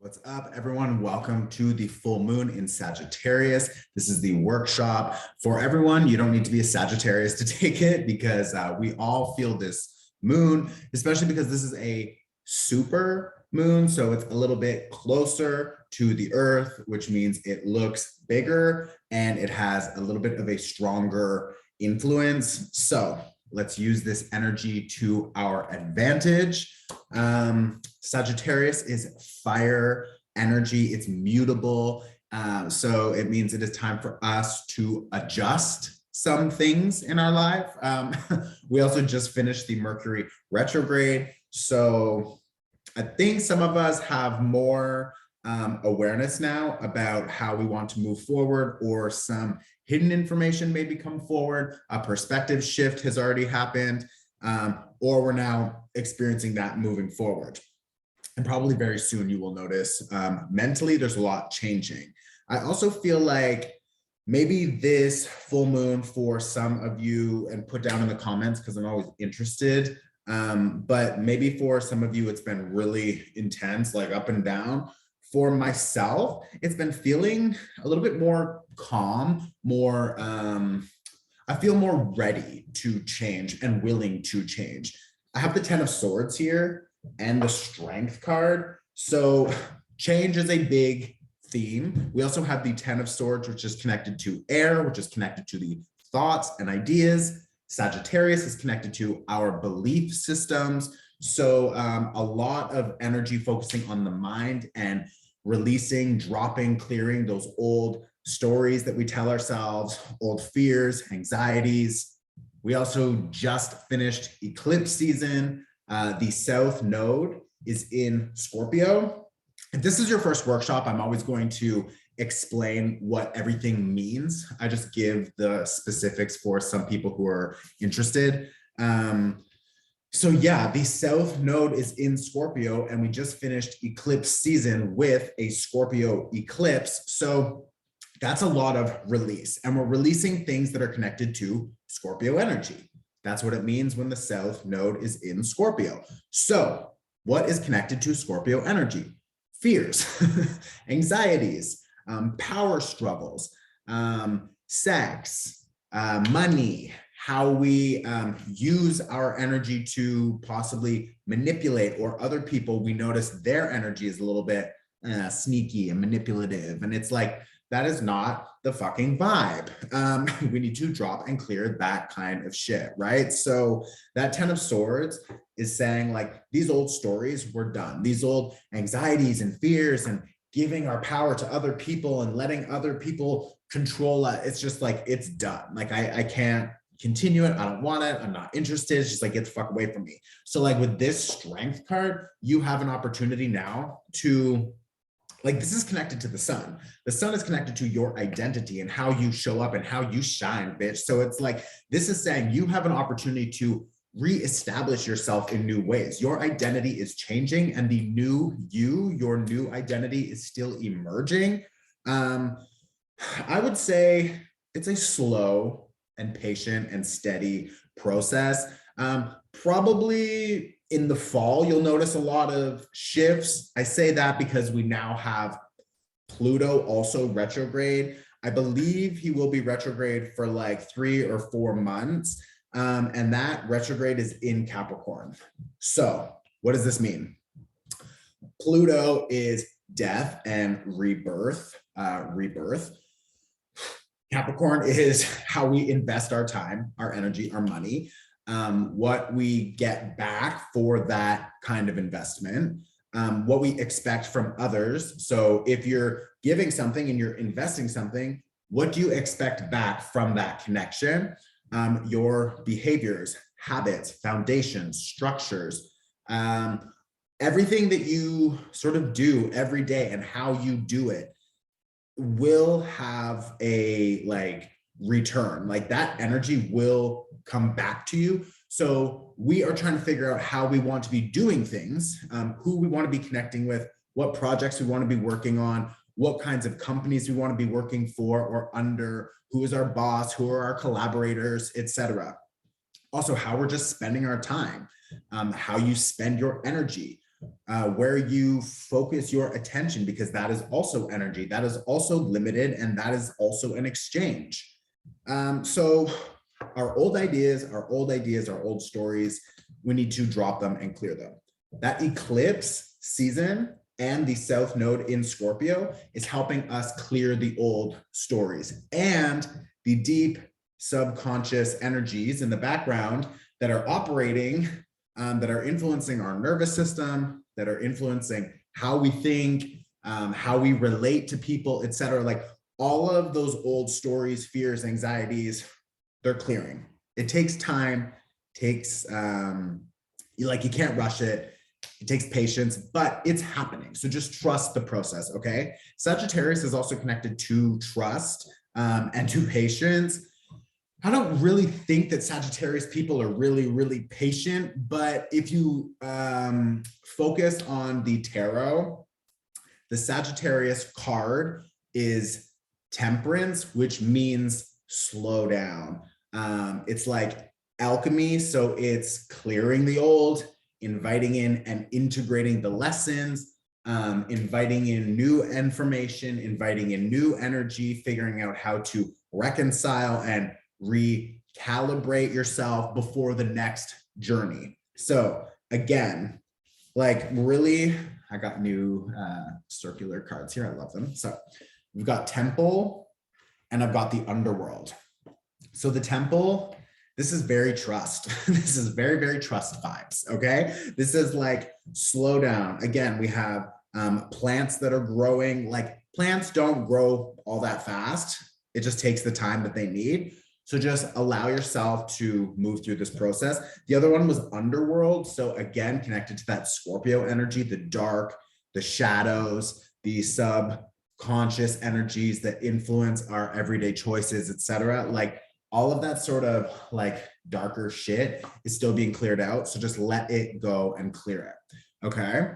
What's up, everyone? Welcome to the full moon in Sagittarius. This is the workshop for everyone. You don't need to be a Sagittarius to take it because we all feel this moon, especially because this is a super moon. So it's a little bit closer to the earth, which means it looks bigger and it has a little bit of a stronger influence. So let's use this energy to our advantage. Sagittarius is fire energy. It's mutable. So it means it is time for us to adjust some things in our life. We also just finished the Mercury retrograde. So I think some of us have more awareness now about how we want to move forward, or some hidden information maybe come forward. A perspective shift has already happened, or we're now experiencing that moving forward. And probably very soon you will notice mentally there's a lot changing. I also feel like maybe this full moon for some of you, and put down in the comments because I'm always interested, but maybe for some of you it's been really intense, like up and down. For myself, it's been feeling a little bit more calm, more, I feel more ready to change and willing to change. I have the 10 of Swords here and the Strength card. So change is a big theme. We also have the 10 of Swords, which is connected to air, which is connected to the thoughts and ideas. Sagittarius is connected to our belief systems. So a lot of energy focusing on the mind and releasing, dropping, clearing those old stories that we tell ourselves, old fears, anxieties. We also just finished eclipse season. The South Node is in Scorpio. If this is your first workshop, I'm always going to explain what everything means. I just give the specifics for some people who are interested. So yeah, the South Node is in Scorpio, and we just finished eclipse season with a Scorpio eclipse. So that's a lot of release, and we're releasing things that are connected to Scorpio energy. That's what it means when the South Node is in Scorpio. So what is connected to Scorpio energy? Fears, anxieties, power struggles, sex, money, how we use our energy to possibly manipulate, or other people, we notice their energy is a little bit sneaky and manipulative. And it's like, that is not the fucking vibe. We need to drop and clear that kind of shit, right? So that 10 of Swords is saying, like, these old stories were done. These old anxieties and fears and giving our power to other people and letting other people control us. It's just like, it's done. Like, I can't continue it. I don't want it. I'm not interested. It's just like, get the fuck away from me. So like with this Strength card, you have an opportunity now to, like, this is connected to the sun. The sun is connected to your identity and how you show up and how you shine, bitch. So it's like, this is saying you have an opportunity to reestablish yourself in new ways. Your identity is changing, and the new you, your new identity, is still emerging. I would say it's a slow and patient and steady process. Probably in the fall, you'll notice a lot of shifts. I say that because we now have Pluto also retrograde. I believe he will be retrograde for like 3 or 4 months. And that retrograde is in Capricorn. So what does this mean? Pluto is death and rebirth. Capricorn is how we invest our time, our energy, our money, what we get back for that kind of investment, what we expect from others. So if you're giving something and you're investing something, what do you expect back from that connection? Your behaviors, habits, foundations, structures, everything that you sort of do every day and how you do it will have a like return. Like, that energy will come back to you. So we are trying to figure out how we want to be doing things, who we want to be connecting with, what projects we want to be working on, what kinds of companies we want to be working for or under, who is our boss, who are our collaborators, etc. Also, how we're just spending our time, how you spend your energy, where you focus your attention, because that is also energy, that is also limited, and that is also an exchange. So our old ideas, our old stories, we need to drop them and clear them. That eclipse season and the South Node in Scorpio is helping us clear the old stories and the deep subconscious energies in the background that are operating, that are influencing our nervous system, that are influencing how we think, how we relate to people, etc. Like all of those old stories, fears, anxieties, they're clearing. It takes time, takes, you can't rush it. It takes patience, but it's happening. So just trust the process, okay? Sagittarius is also connected to trust and to patience. I don't really think that Sagittarius people are really, really patient, but if you focus on the tarot, the Sagittarius card is temperance, which means slow down. It's like alchemy, so it's clearing the old, inviting in and integrating the lessons, inviting in new information, inviting in new energy, figuring out how to reconcile and recalibrate yourself before the next journey. So again, like really, I got new circular cards here. I love them. So we've got Temple and I've got the Underworld. So the Temple, this is very trust. This is very, very trust vibes, okay? This is like slow down. Again, we have plants that are growing. Like plants don't grow all that fast. It just takes the time that they need. So just allow yourself to move through this process. The other one was Underworld. So again, connected to that Scorpio energy, the dark, the shadows, the subconscious energies that influence our everyday choices, etc. Like all of that sort of like darker shit is still being cleared out. So just let it go and clear it. Okay.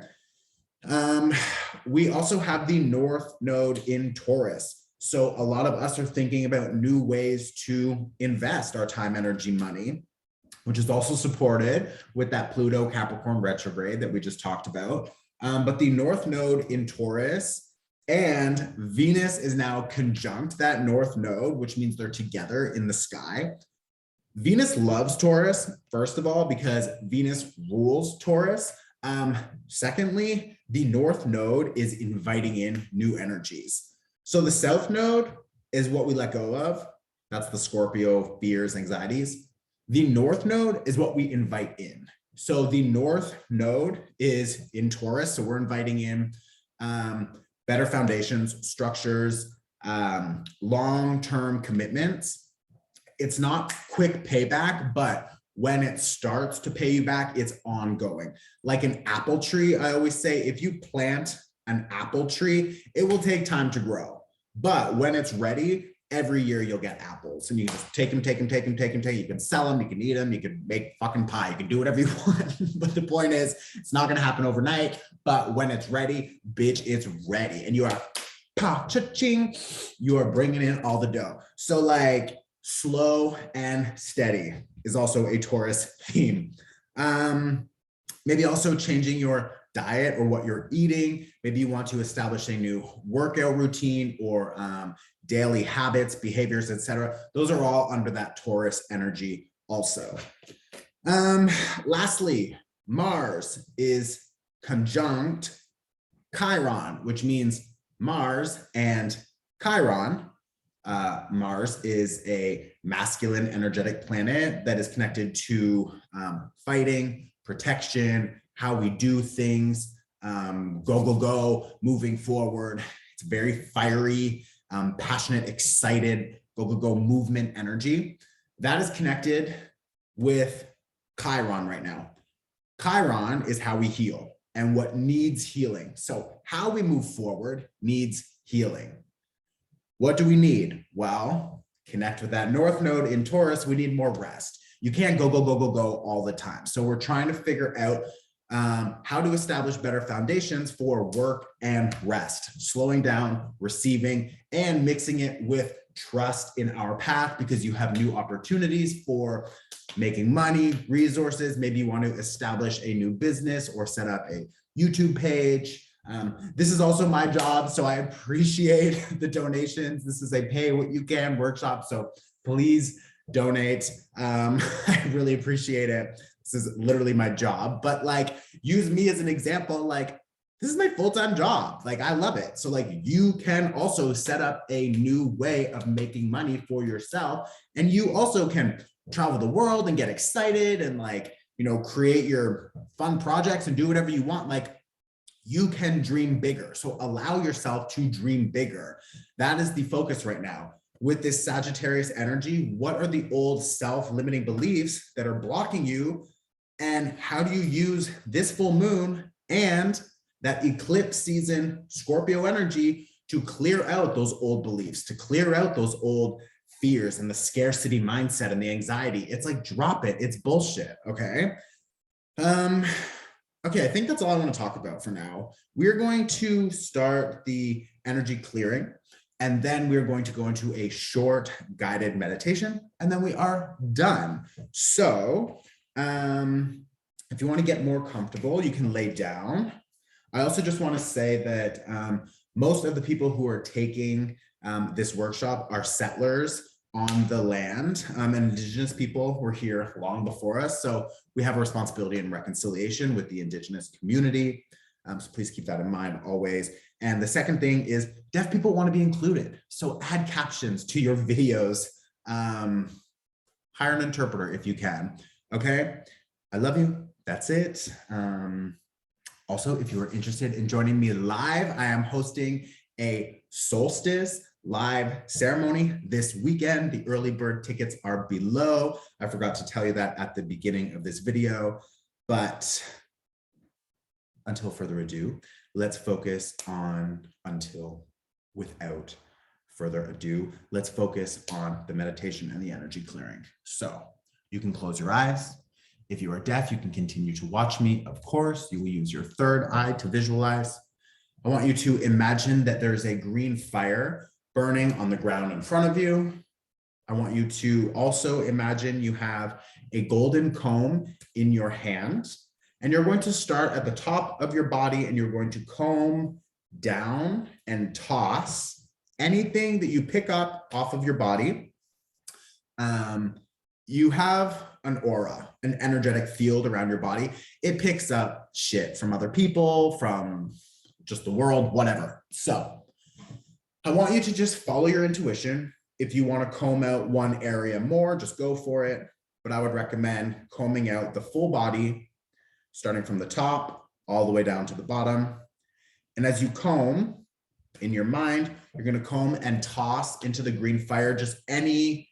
We also have the North Node in Taurus. So a lot of us are thinking about new ways to invest our time, energy, money, which is also supported with that Pluto Capricorn retrograde that we just talked about. But the North Node in Taurus and Venus is now conjunct that North Node, which means they're together in the sky. Venus loves Taurus, first of all, because Venus rules Taurus. Secondly, the North Node is inviting in new energies. So the South Node is what we let go of. That's the Scorpio fears, anxieties. The North Node is what we invite in. So the North Node is in Taurus. So we're inviting in better foundations, structures, long-term commitments. It's not quick payback, but when it starts to pay you back, it's ongoing. Like an apple tree, I always say, if you plant an apple tree, it will take time to grow. But when it's ready, every year you'll get apples and you can just take them. You can sell them, you can eat them, you can make fucking pie, you can do whatever you want. But the point is, it's not gonna happen overnight, but when it's ready, bitch, it's ready. And you are cha-ching, you are bringing in all the dough. So like slow and steady is also a Taurus theme. Maybe also changing your diet or what you're eating. Maybe you want to establish a new workout routine or daily habits, behaviors, etc. Those are all under that Taurus energy also. Lastly, Mars is conjunct Chiron, which means Mars and Chiron. Mars is a masculine energetic planet that is connected to fighting, protection, how we do things, go, moving forward. It's very fiery, passionate, excited, go movement energy. That is connected with Chiron right now. Chiron is how we heal and what needs healing. So how we move forward needs healing. What do we need? Well, connect with that North Node in Taurus, we need more rest. You can't go all the time. So we're trying to figure out how to establish better foundations for work and rest, slowing down, receiving, and mixing it with trust in our path, because you have new opportunities for making money, resources. Maybe you want to establish a new business or set up a YouTube page. This is also my job, so I appreciate the donations. This is a pay what you can workshop, so please donate. I really appreciate it. This is literally my job, but like, use me as an example. Like, this is my full-time job. Like, I love it. So like, you can also set up a new way of making money for yourself. And you also can travel the world and get excited and like, you know, create your fun projects and do whatever you want. Like, you can dream bigger. So allow yourself to dream bigger. That is the focus right now. With this Sagittarius energy, what are the old self-limiting beliefs that are blocking you? And how do you use this full moon and that eclipse season Scorpio energy to clear out those old beliefs, to clear out those old fears and the scarcity mindset and the anxiety? It's like, drop it. It's bullshit. Okay. Okay, I think that's all I want to talk about for now. We're going to start the energy clearing, and then we're going to go into a short guided meditation, and then we are done. So if you want to get more comfortable, you can lay down. I also just want to say that most of the people who are taking this workshop are settlers on the land, and Indigenous people were here long before us. So we have a responsibility in reconciliation with the Indigenous community. So please keep that in mind always. And the second thing is, deaf people want to be included. So add captions to your videos. Hire an interpreter if you can. Okay, I love you. That's it. Also, if you are interested in joining me live, I am hosting a Solstice live ceremony this weekend. The early bird tickets are below. I forgot to tell you that at the beginning of this video, but until further ado, let's focus on without further ado, let's focus on the meditation and the energy clearing. So you can close your eyes. If you are deaf, you can continue to watch me. Of course, you will use your third eye to visualize. I want you to imagine that there's a green fire burning on the ground in front of you. I want you to also imagine you have a golden comb in your hand, and you're going to start at the top of your body, and you're going to comb down and toss anything that you pick up off of your body. You have an aura, an energetic field around your body. It picks up shit from other people, from just the world, whatever. So I want you to just follow your intuition. If you want to comb out one area more, just go for it. But I would recommend combing out the full body, starting from the top all the way down to the bottom. And as you comb in your mind, you're going to comb and toss into the green fire just any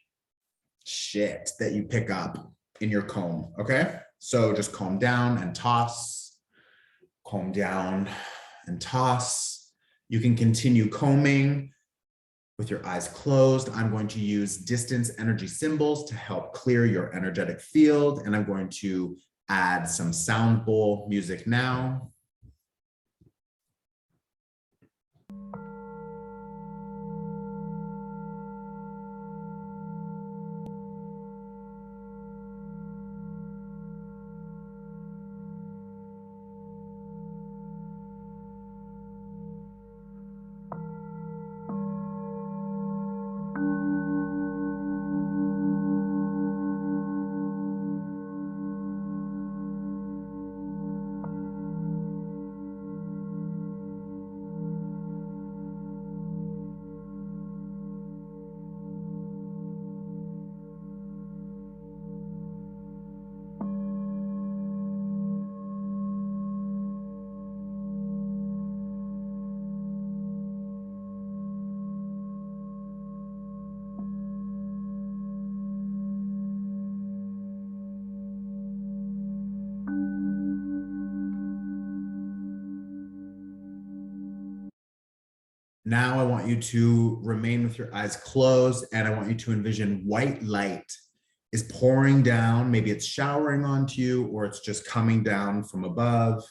shit that you pick up in your comb. Okay, so just comb down and toss, comb down and toss. You can continue combing with your eyes closed. I'm going to use distance energy symbols to help clear your energetic field, and I'm going to add some sound bowl music now. Now I want you to remain with your eyes closed, and I want you to envision white light is pouring down. Maybe it's showering onto you, or it's just coming down from above,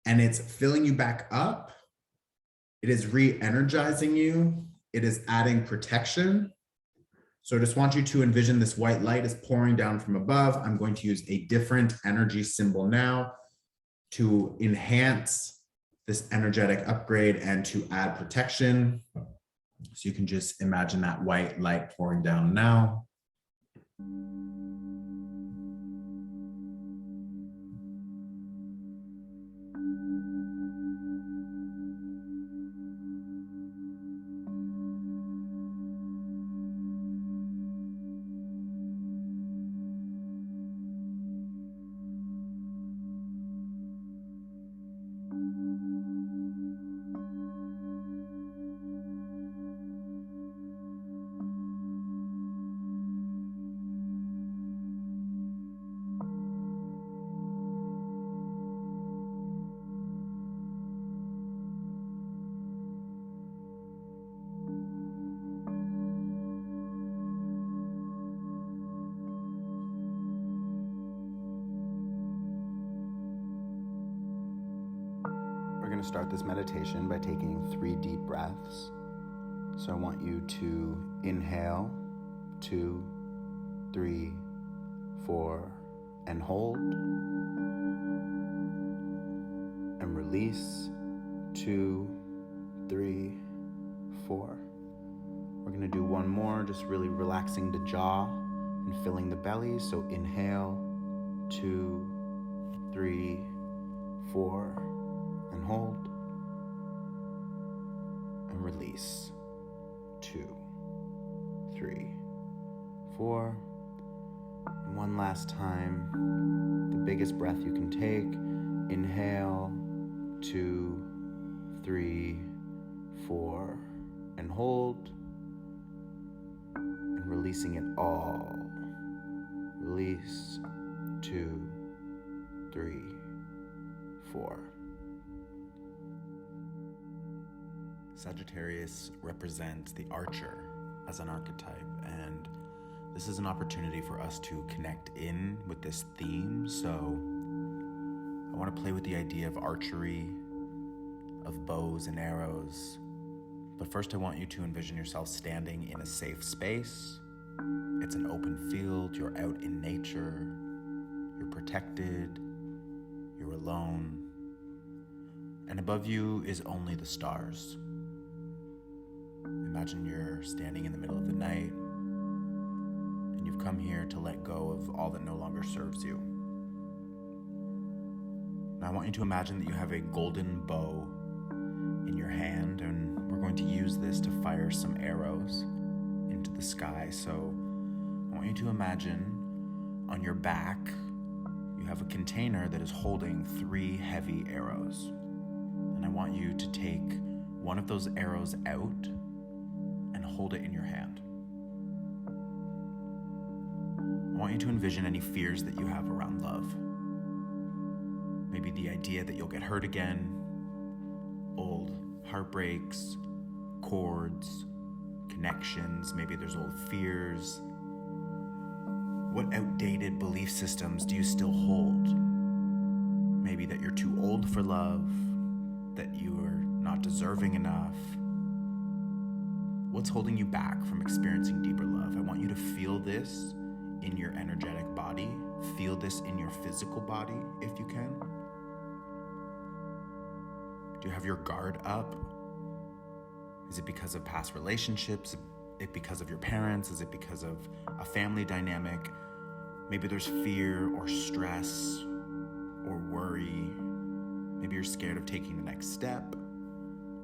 and it's filling you back up. It is re-energizing you. It is adding protection. So I just want you to envision this white light is pouring down from above. I'm going to use a different energy symbol now to enhance this energetic upgrade and to add protection. So you can just imagine that white light pouring down now. We're going to start this meditation by taking 3 deep breaths. So I want you to inhale, 2, 3, 4, and hold. And release, 2, 3, 4. We're going to do one more, just really relaxing the jaw and filling the belly. So inhale, 2, 3, 4. And hold, and release, 2, 3, 4, and one last time, the biggest breath you can take. Inhale, 2, 3, 4, and hold, and releasing it all. Release, 2, 3, 4. Sagittarius represents the archer as an archetype, and this is an opportunity for us to connect in with this theme. So I want to play with the idea of archery, of bows and arrows. But first I want you to envision yourself standing in a safe space. It's an open field, you're out in nature, you're protected, you're alone, and above you is only the stars. Imagine you're standing in the middle of the night and you've come here to let go of all that no longer serves you. Now I want you to imagine that you have a golden bow in your hand, and we're going to use this to fire some arrows into the sky. So I want you to imagine on your back you have a container that is holding 3 heavy arrows. And I want you to take one of those arrows out and hold it in your hand. I want you to envision any fears that you have around love. Maybe the idea that you'll get hurt again, old heartbreaks, cords, connections, maybe there's old fears. What outdated belief systems do you still hold? Maybe that you're too old for love, that you're not deserving enough. What's holding you back from experiencing deeper love? I want you to feel this in your energetic body. Feel this in your physical body if you can. Do you have your guard up? Is it because of past relationships? Is it because of your parents? Is it because of a family dynamic? Maybe there's fear or stress or worry. Maybe you're scared of taking the next step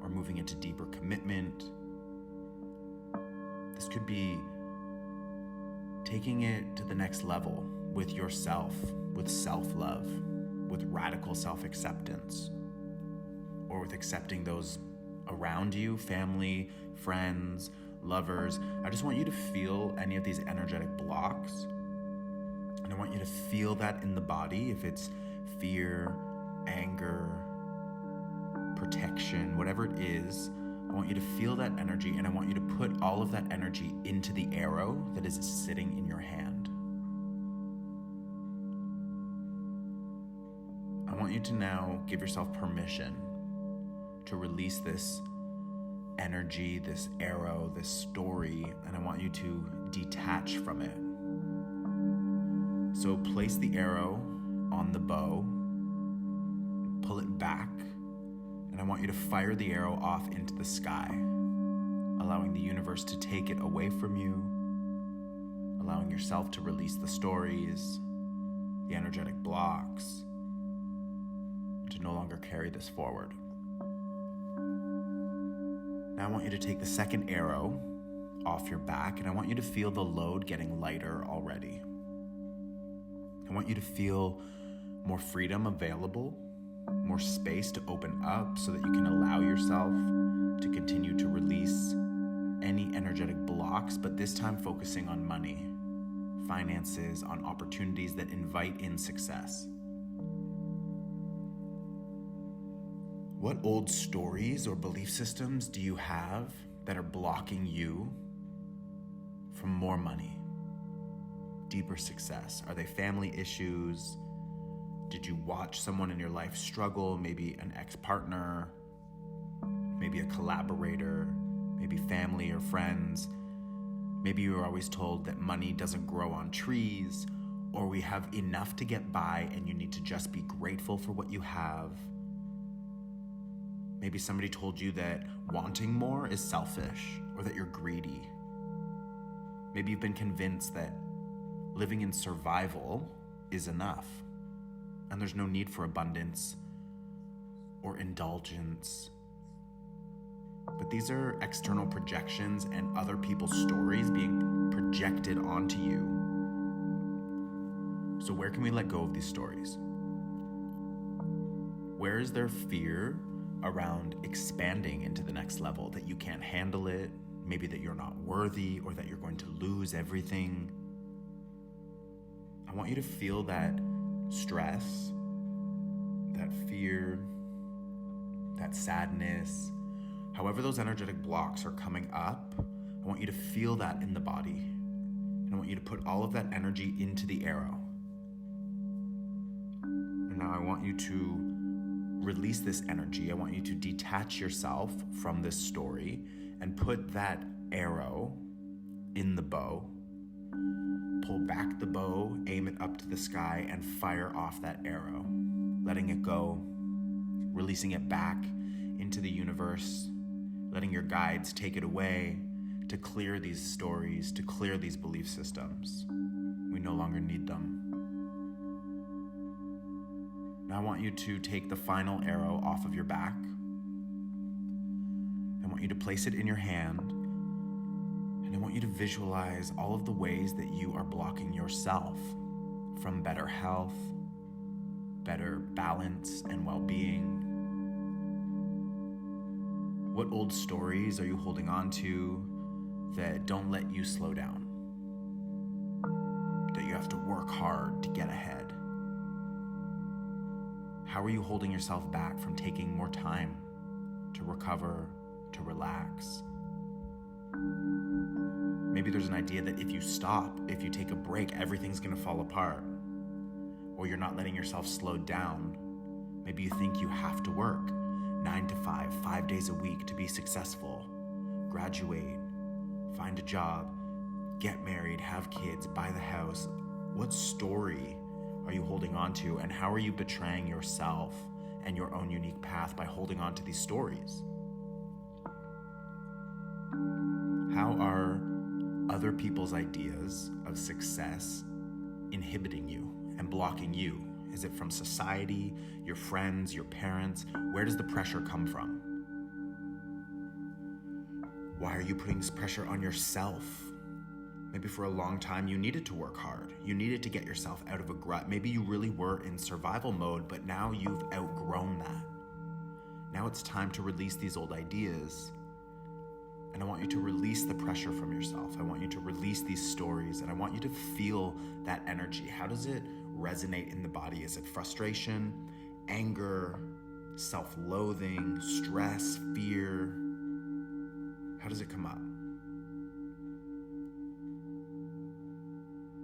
or moving into deeper commitment. This could be taking it to the next level with yourself, with self-love, with radical self-acceptance, or with accepting those around you, family, friends, lovers. I just want you to feel any of these energetic blocks. And I want you to feel that in the body, if it's fear, anger, protection, whatever it is. I want you to feel that energy, and I want you to put all of that energy into the arrow that is sitting in your hand. I want you to now give yourself permission to release this energy, this arrow, this story, and I want you to detach from it. So place the arrow on the bow, pull it back, and I want you to fire the arrow off into the sky, allowing the universe to take it away from you, allowing yourself to release the stories, the energetic blocks, to no longer carry this forward. Now I want you to take the second arrow off your back, and I want you to feel the load getting lighter already. I want you to feel more freedom available, more space to open up so that you can allow yourself to continue to release any energetic blocks, but this time focusing on money, finances, on opportunities that invite in success. What old stories or belief systems do you have that are blocking you from more money, deeper success? Are they family issues? Did you watch someone in your life struggle? Maybe an ex-partner, maybe a collaborator, maybe family or friends. Maybe you were always told that money doesn't grow on trees, or we have enough to get by and you need to just be grateful for what you have. Maybe somebody told you that wanting more is selfish or that you're greedy. Maybe you've been convinced that living in survival is enough and there's no need for abundance or indulgence. But these are external projections and other people's stories being projected onto you. So where can we let go of these stories? Where is there fear around expanding into the next level, that you can't handle it, maybe that you're not worthy or that you're going to lose everything? I want you to feel that stress, that fear, that sadness, however those energetic blocks are coming up. I want you to feel that in the body. And I want you to put all of that energy into the arrow. And now I want you to release this energy. I want you to detach yourself from this story and put that arrow in the bow. Pull back the bow, aim it up to the sky, and fire off that arrow, letting it go, releasing it back into the universe, letting your guides take it away to clear these stories, to clear these belief systems. We no longer need them. Now I want you to take the final arrow off of your back. I want you to place it in your hand, and I want you to visualize all of the ways that you are blocking yourself from better health, better balance and well-being. What old stories are you holding on to that don't let you slow down? That you have to work hard to get ahead? How are you holding yourself back from taking more time to recover, to relax? Maybe there's an idea that if you stop, if you take a break, everything's gonna fall apart. Or you're not letting yourself slow down. Maybe you think you have to work 9 to 5, 5 days a week to be successful, graduate, find a job, get married, have kids, buy the house. What story are you holding on to, and how are you betraying yourself and your own unique path by holding on to these stories? How are other people's ideas of success inhibiting you and blocking you? Is it from society, your friends, your parents? Where does the pressure come from? Why are you putting this pressure on yourself? Maybe for a long time you needed to work hard. You needed to get yourself out of a rut. Maybe you really were in survival mode, but now you've outgrown that. Now it's time to release these old ideas. And I want you to release the pressure from yourself. I want you to release these stories, and I want you to feel that energy. How does it resonate in the body? Is it frustration, anger, self-loathing, stress, fear? How does it come up?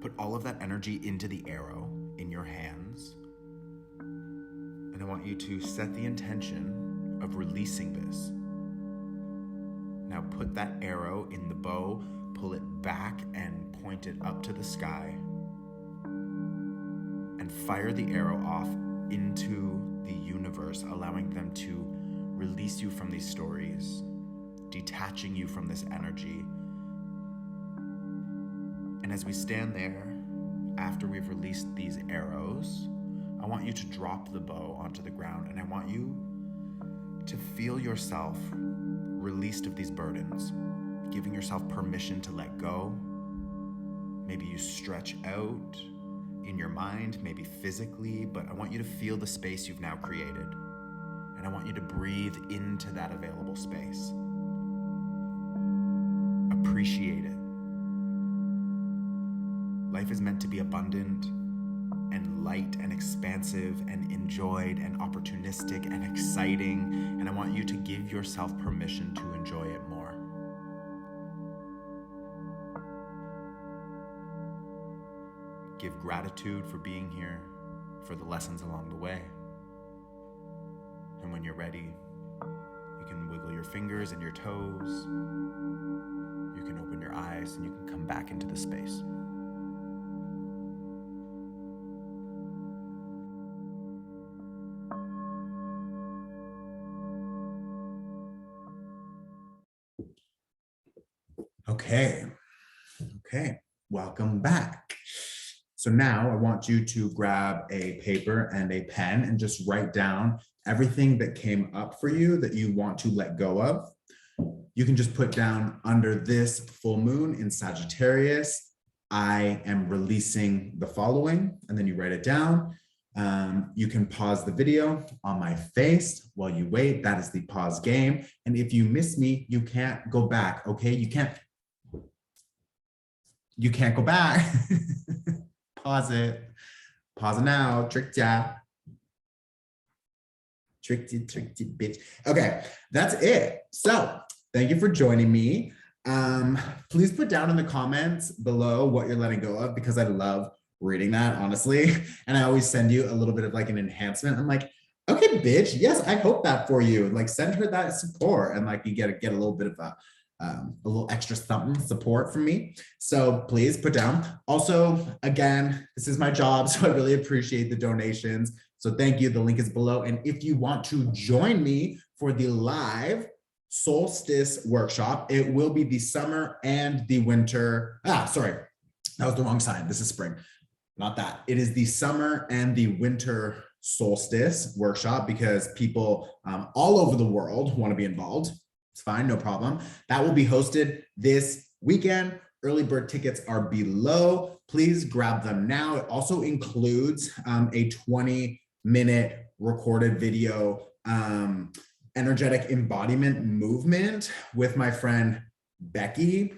Put all of that energy into the arrow in your hands. And I want you to set the intention of releasing this. Now put that arrow in the bow, pull it back and point it up to the sky, and fire the arrow off into the universe, allowing them to release you from these stories, detaching you from this energy. And as we stand there, after we've released these arrows, I want you to drop the bow onto the ground, and I want you to feel yourself released of these burdens, giving yourself permission to let go. Maybe you stretch out in your mind, maybe physically, but I want you to feel the space you've now created. And I want you to breathe into that available space. Appreciate it. Life is meant to be abundant and light and expansive and enjoyed and opportunistic and exciting. And I want you to give yourself permission to enjoy it more. Give gratitude for being here, for the lessons along the way. And when you're ready, you can wiggle your fingers and your toes. You can open your eyes and you can come back into the space. Okay, welcome back. So now I want you to grab a paper and a pen and just write down everything that came up for you that you want to let go of. You can just put down, under this full moon in Sagittarius, I am releasing the following, and then you write it down. You can pause the video on my face while you wait. That is the pause game. And if you miss me, you can't go back, okay? You can't go back. Pause it. Pause it now. Tricked ya. Tricked you, bitch. Okay, that's it. So thank you for joining me. Please put down in the comments below what you're letting go of, because I love reading that, honestly. And I always send you a little bit of like an enhancement. I'm like, okay, bitch, yes, I hope that for you. Like, send her that support, and like you get a little bit of a little extra something support from me. So please put down. Also, again, this is my job, so I really appreciate the donations. So thank you. The link is below. And if you want to join me for the live Solstice workshop, it will be the summer and the winter. Sorry, that was the wrong sign. This is spring, not that. It is the summer and the winter solstice workshop, because people all over the world want to be involved. It's fine, no problem. That will be hosted this weekend. Early bird tickets are below. Please grab them now. It also includes a 20-minute recorded video energetic embodiment movement with my friend Becky.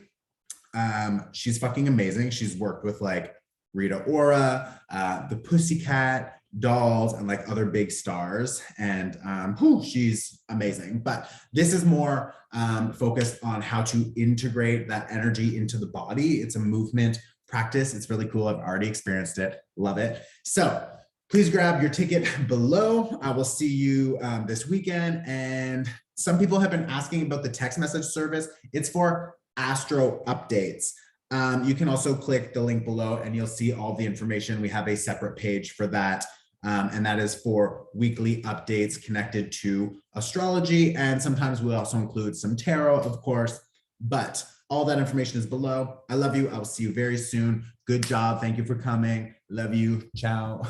She's fucking amazing. She's worked with like Rita Ora, the Pussycat Dolls, and like other big stars, and she's amazing. But this is more focused on how to integrate that energy into the body. It's a movement practice. It's really cool. I've already experienced it. Love it. So please grab your ticket below. I will see you this weekend. And some people have been asking about the text message service. It's for astro updates. You can also click the link below and you'll see all the information. We have a separate page for that. And that is for weekly updates connected to astrology. And sometimes we also include some tarot, of course, but all that information is below. I love you. I will see you very soon. Good job. Thank you for coming. Love you. Ciao.